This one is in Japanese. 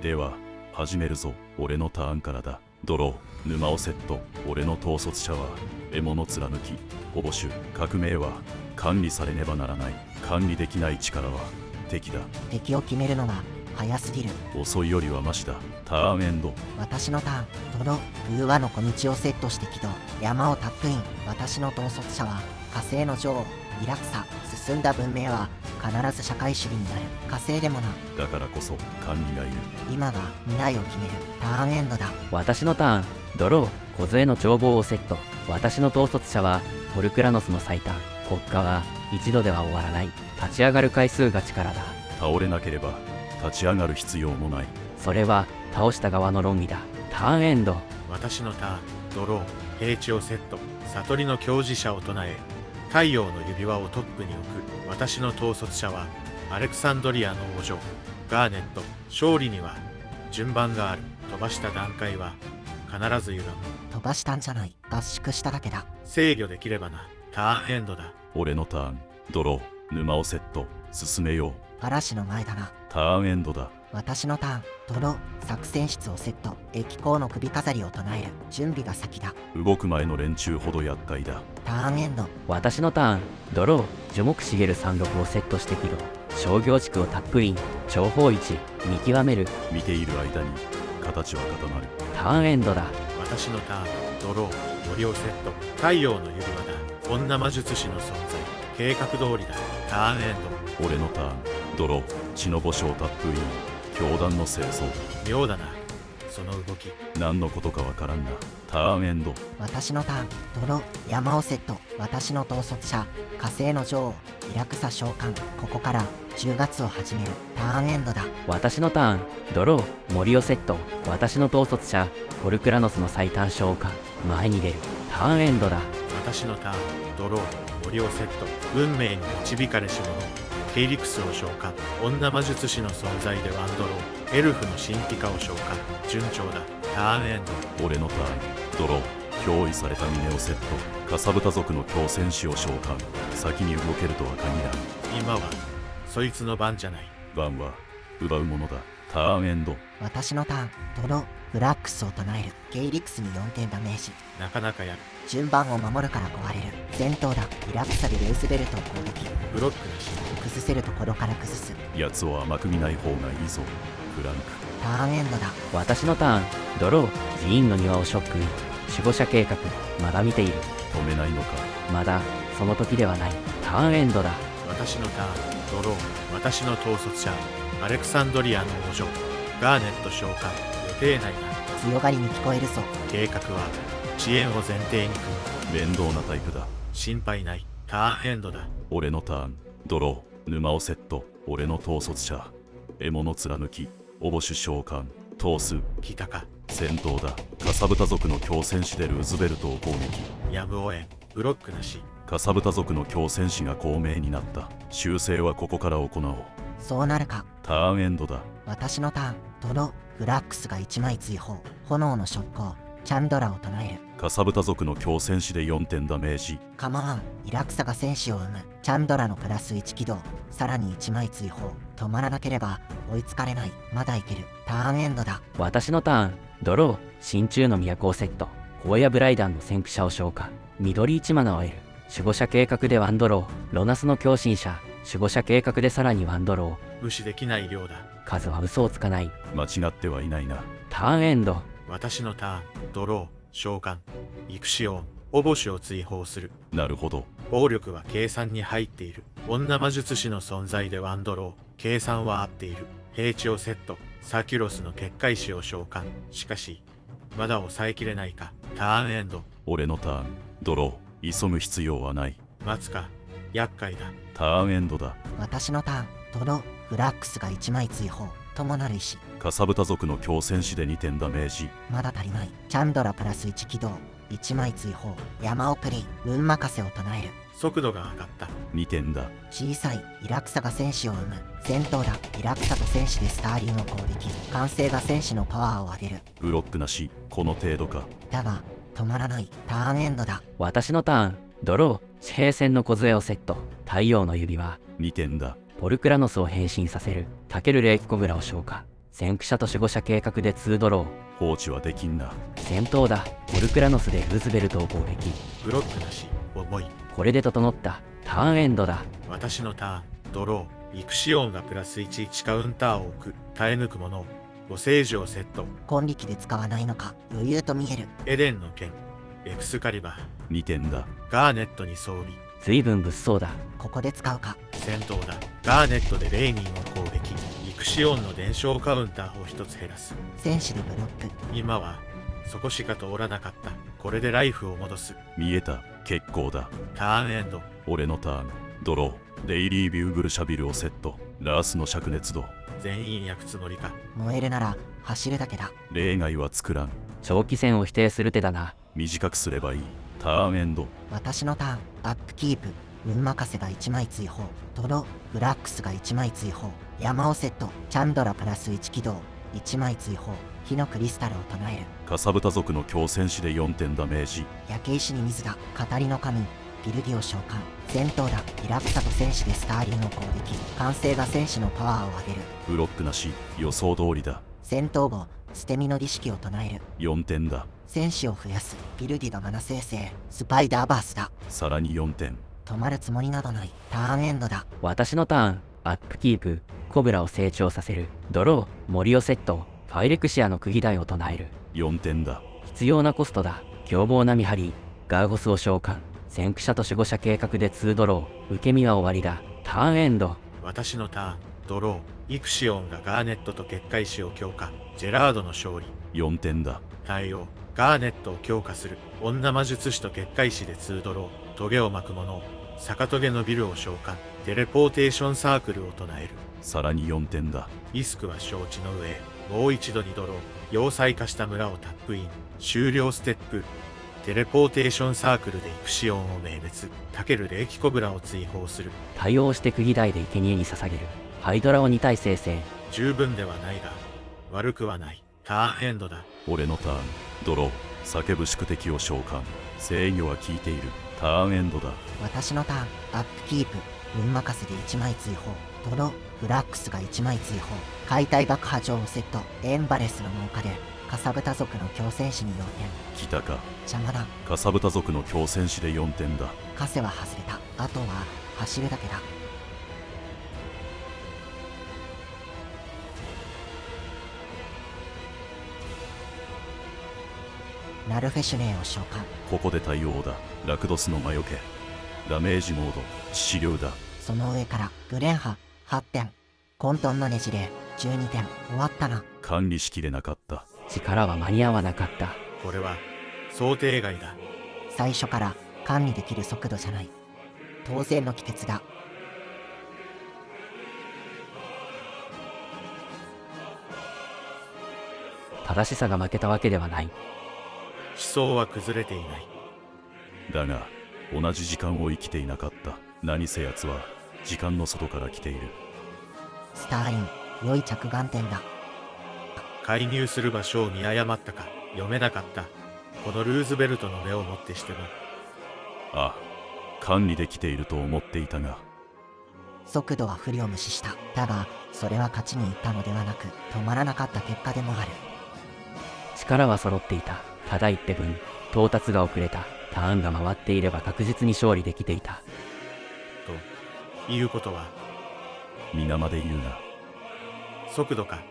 では始めるぞ。俺のターンからだ。ドロー、沼尾セット。俺の統率者は獲物貫き、保護種。革命は管理されねばならない。管理できない力は敵だ。敵を決めるのが早すぎる。遅いよりはマシだ。ターンエンド。私のターン。ドロー、ウーワの小道をセットして起動。山をタップイン。私の統率者は火星の女王イラクサ。進んだ文明は必ず社会主義になる。火星でもな。だからこそ管理がいる。今が未来を決める。ターンエンドだ。私のターン。ドロー、梢の眺望をセット。私の統率者はポルクラノスの最短。国家は一度では終わらない。立ち上がる回数が力だ。倒れなければ立ち上がる必要もない。それは倒した側の論議だ。ターンエンド。私のターン。ドロー、平地をセット。悟りの教示者を唱え、太陽の指輪をトップに置く。私の統率者はアレクサンドリアの王女ガーネット。勝利には順番がある。飛ばした段階は必ず歪む。飛ばしたんじゃない。合宿しただけだ。制御できればな。ターンエンドだ。俺のターン。ドロー、沼尾セット。進めよう。嵐の前だな。ターンエンドだ。私のターン。ドロー、作戦室をセット。駅構の首飾りを唱える。準備が先だ。動く前の連中ほど厄介だ。ターンエンド。私のターン。ドロー、樹木茂る36をセットして起動。商業地区をタップイン。長方位置見極める。見ている間に形は固まる。ターンエンドだ。私のターン。ドロー、森をセット。太陽の指輪だ。女魔術師の存在。計画通りだ。ターンエンド。俺のターン。ドロー、血の星をタップイン。教団の清掃。妙だな、その動き。何のことかわからんな。ターンエンド。私のターン。ドロー、山をセット。私の統率者火星の女王イラクサ召喚。ここから10月を始める。ターンエンドだ。私のターン。ドロー、森をセット。私の統率者ポルクラノスの最短召喚。前に出る。ターンエンドだ。私のターン。ドロー、森をセット。運命に導かれし者ケイリクスを召喚。女魔術師の存在でワンドロー。エルフの神秘化を召喚。順調だ。ターンエンド。俺のターン。ドロー、憑依された峰をセット。かさぶた族の強戦士を召喚。先に動けるとは限らん。今はそいつの番じゃない。番は奪うものだ。ターンエンド。私のターン。ドロー、フラックスを唱える。ゲイリクスに4点ダメージ。なかなかやる。順番を守るから壊れる。戦闘だ。イラクサでルーズベルトを攻撃。ブロックなし。崩せるところから崩す。奴を甘く見ない方がいいぞ。フランク。ターンエンドだ。私のターン。ドロー、寺院の庭をショックイン。守護者計画、まだ見ている。止めないのか。まだその時ではない。ターンエンドだ。私のターン。ドロー、私の統率者アレクサンドリアの王女ガーネット召喚。予定内だ。強がりに聞こえるぞ。計画は遅延を前提に組む。面倒なタイプだ。心配ない。ターンエンドだ。俺のターン。ドロー、沼尾セット。俺の統率者獲物貫き、おぼし召喚。通す。来たか。戦闘だ。かさぶた族の強戦士でルーズベルトを攻撃。やむをえん。ブロックなし。かさぶた族の強戦士が高名になった。修正はここから行おう。そうなるか。ターンエンドだ。私のターン。ドロー、フラックスが1枚追放。炎の触光。チャンドラを唱える。かさぶた族の強戦士で4点ダメージ。カマワン、イラクサが戦士を生む。チャンドラのプラス1起動。さらに1枚追放。止まらなければ追いつかれない。まだいける。ターンエンドだ。私のターン。ドロー、真鍮の都をセット。荒野ブライダンの先駆者を召喚。緑1マナを得る。守護者計画でワンドロー。ロナスの狂信者。守護者計画でさらにワンドロー。無視できない量だ。数は嘘をつかない。間違ってはいないな。ターンエンド。私のターン。ドロー、召喚。イクシオン、おぼしを追放する。なるほど。暴力は計算に入っている。女魔術師の存在でワンドロー。計算は合っている。平地をセット。サキュロスの結界師を召喚。しかしまだ抑えきれないか。ターンエンド。俺のターン。ドロー、急ぐ必要はない。待つか。厄介だ。ターンエンドだ。私のターン。ドロー、フラックスが1枚追放。友なる石。かさぶた族の強戦士で2点ダメージ。まだ足りない。チャンドラプラス1起動。1枚追放。山送り、運任せを唱える。速度が上がった。2点だ。小さい、イラクサが戦士を生む。戦闘だ。イラクサと戦士でスターリンを攻撃。完成が戦士のパワーを上げる。ブロックなし、この程度か。だが、止まらない。ターンエンドだ。私のターン。ドロー、地平線の梢をセット。太陽の指輪。2点だ。ポルクラノスを変身させる。タケルレイキコブラを召喚。先駆者と守護者計画で2ドロー。放置はできんな。戦闘だ。オルクラノスでルーズベルトを攻撃。ブロックなし、重い。これで整った。ターンエンドだ。私のターン、ドロー。イクシオンがプラス11カウンターを置く。耐え抜くものを。ご聖女をセット。今力で使わないのか余裕と見える。エデンの剣。エクスカリバー。 2点だ。ガーネットに装備。随分物騒だ。ここで使うか。戦闘だ。ガーネットでレイニンを攻撃。イクシオンの伝承カウンターを1つ減らす。戦士でブロック。今はそこしか通らなかった。これでライフを戻す。見えた。結構だ。ターンエンド。俺のターン。ドロー。デイリービューグルシャビルをセット。ラースの灼熱度。全員焼くつもりか。燃えるなら走るだけだ。例外は作らん。長期戦を否定する手だな。短くすればいい。ターンエンド。私のターン、アップキープ。運任せが1枚追放。トロ、ブラックスが1枚追放。山をセット。チャンドラプラス1起動。1枚追放。火のクリスタルを唱える。かさぶた族の強戦士で4点ダメージ。焼け石に水だ。語りの神。ピルディを召喚。戦闘だ。イラクサと戦士でスターリンを攻撃。完成が戦士のパワーを上げる。ブロックなし。予想通りだ。戦闘後、捨て身の儀式を唱える。4点だ。戦士を増やす。ピルディがマナ生成。スパイダーバースだ。さらに4点。止まるつもりなどない。ターンエンドだ。私のターン、アップキープ。コブラを成長させる。ドロー、森をセット。ファイレクシアの釘台を唱える。4点だ。必要なコストだ。凶暴な見張り。ガーゴスを召喚。先駆者と守護者計画で2ドロー。受け身は終わりだ。ターンエンド。私のターン、ドロー。イクシオンがガーネットと結界師を強化。ジェラードの勝利。4点だ。対応。ガーネットを強化する。女魔術師と結界師で2ドロー。トゲを巻く者を。逆トゲのビルを召喚。テレポーテーションサークルを唱える。さらに4点だ。リスクは承知の上。もう一度2ドロー。要塞化した村をタップイン。終了ステップ。テレポーテーションサークルでイクシオンを明滅。タケルでエキコブラを追放する。対応して釘台で生贄に捧げる。ハイドラを2体生成。十分ではないが、悪くはない。ターンエンドだ。俺のターン。ドロー。叫ぶ宿敵を召喚。制御は効いている。ターンエンドだ。私のターン、アップキープ。運任せで1枚追放。トロ、ブラックスが1枚追放。解体爆破状をセット。エンバレスの農家で、かさぶた族の強戦士に要点。来たか。邪魔だ。かさぶた族の強戦士で4点だ。カセは外れた。あとは、走るだけだ。ナルフェシュネーを召喚。ここで対応だ。ラクドスの魔除け。ダメージモード。致死量だ。その上から、グレンハ、8点。混沌のねじれ、12点。終わったな。管理しきれなかった。力は間に合わなかった。これは、想定外だ。最初から管理できる速度じゃない。当然の帰結だ。正しさが負けたわけではない。思想は崩れていない。だが、同じ時間を生きていなかった。何せ奴は、時間の外から来ている。スターリン、良い着眼点だ。介入する場所を見誤ったか、読めなかった。このルーズベルトの目をもってしても。ああ、管理できていると思っていたが。速度は不利を無視した。だが、それは勝ちに行ったのではなく、止まらなかった結果でもある。力は揃っていた。ただ一手分。到達が遅れた。ターンが回っていれば確実に勝利できていた。ということは、皆まで言うな。速度か。